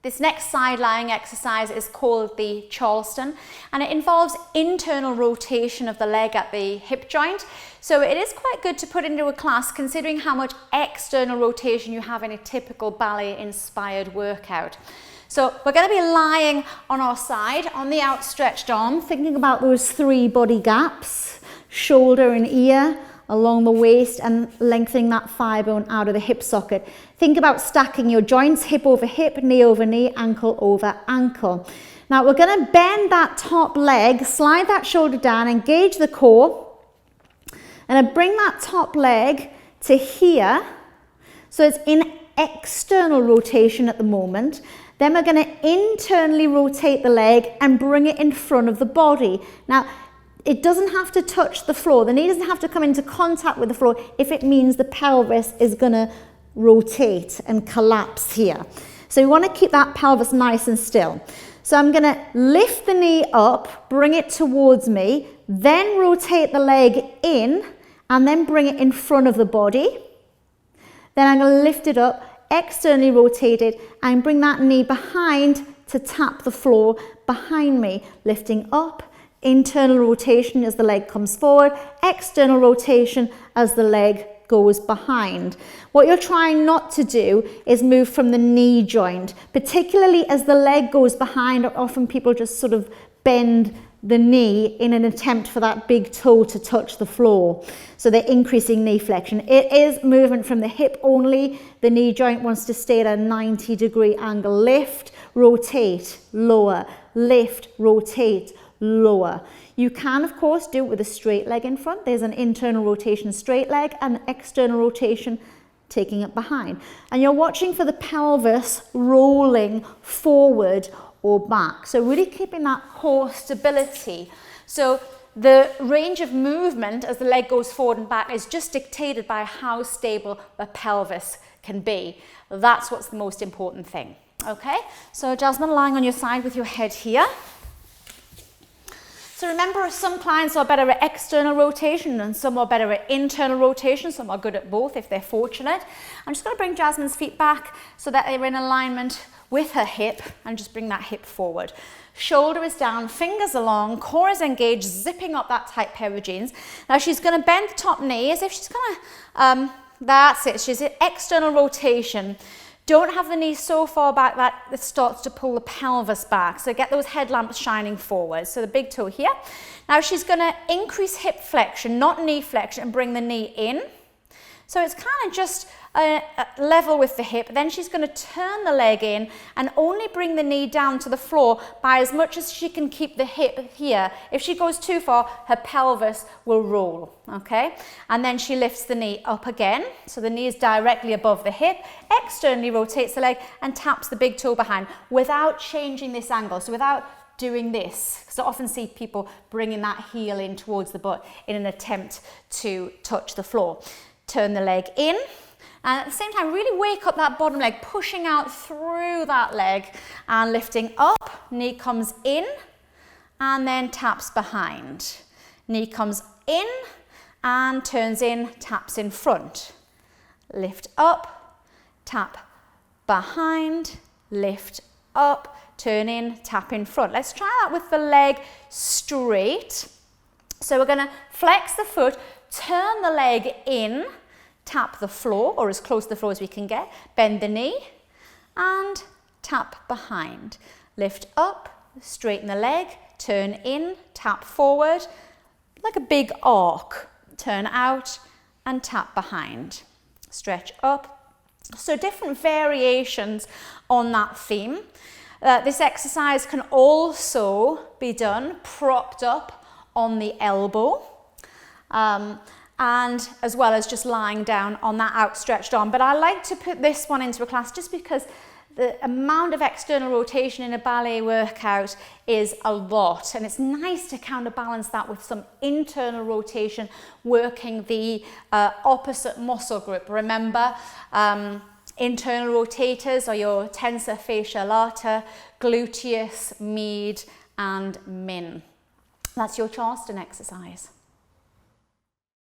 This next side lying exercise is called the Charleston, and it involves internal rotation of the leg at the hip joint. So it is quite good to put into a class considering how much external rotation you have in a typical ballet inspired workout. So we're going to be lying on our side on the outstretched arm, thinking about those 3 body gaps, shoulder and ear, along the waist, and lengthening that thigh bone out of the hip socket. Think about stacking your joints, hip over hip, knee over knee, ankle over ankle. Now we're going to bend that top leg, slide that shoulder down, engage the core, and I bring that top leg to here. So it's in external rotation at the moment. Then we're going to internally rotate the leg and bring it in front of the body. Now, it doesn't have to touch the floor. The knee doesn't have to come into contact with the floor if it means the pelvis is going to rotate and collapse here. So we want to keep that pelvis nice and still. So I'm going to lift the knee up, bring it towards me, then rotate the leg in, and then bring it in front of the body. Then I'm going to lift it up, externally rotate it, and bring that knee behind to tap the floor behind me, lifting up. Internal rotation as the leg comes forward, external rotation as the leg goes behind. What you're trying not to do is move from the knee joint, particularly as the leg goes behind. Often people just sort of bend the knee in an attempt for that big toe to touch the floor. So they're increasing knee flexion. It is movement from the hip only. The knee joint wants to stay at a 90-degree angle. Lift, rotate, lower, lift, rotate, lower. You can, of course, do it with a straight leg in front. There's an internal rotation straight leg and external rotation taking it behind. And you're watching for the pelvis rolling forward or back. So really keeping that core stability. So the range of movement as the leg goes forward and back is just dictated by how stable the pelvis can be. That's what's the most important thing. Okay, so Jasmine, lying on your side with your head here. So remember, some clients are better at external rotation and some are better at internal rotation. Some are good at both if they're fortunate. I'm just going to bring Jasmine's feet back so that they're in alignment with her hip, and just bring that hip forward. Shoulder is down, fingers along, core is engaged, zipping up that tight pair of jeans. Now she's going to bend the top knee as if she's going to, that's it, she's in external rotation. Don't have the knee so far back that it starts to pull the pelvis back. So get those headlamps shining forward. So the big toe here. Now she's going to increase hip flexion, not knee flexion, and bring the knee in. So it's kind of just level with the hip. Then she's going to turn the leg in and only bring the knee down to the floor by as much as she can keep the hip here. If she goes too far, her pelvis will roll, okay? And then she lifts the knee up again. So the knee is directly above the hip, externally rotates the leg and taps the big toe behind without changing this angle. So without doing this, because I often see people bringing that heel in towards the butt in an attempt to touch the floor. Turn the leg in, and at the same time really wake up that bottom leg, pushing out through that leg and lifting up. Knee comes in and then taps behind. Knee comes in and turns in, taps in front. Lift up, tap behind, lift up, turn in, tap in front. Let's try that with the leg straight. So we're going to flex the foot, turn the leg in, tap the floor, or as close to the floor as we can get, bend the knee, and tap behind. Lift up, straighten the leg, turn in, tap forward, like a big arc. Turn out and tap behind. Stretch up. So different variations on that theme. This exercise can also be done propped up on the elbow. And as well as just lying down on that outstretched arm. But I like to put this one into a class just because the amount of external rotation in a ballet workout is a lot, and it's nice to counterbalance that with some internal rotation, working the opposite muscle group. Remember, internal rotators are your tensor fascia lata, gluteus, med, and min. That's your Charleston exercise.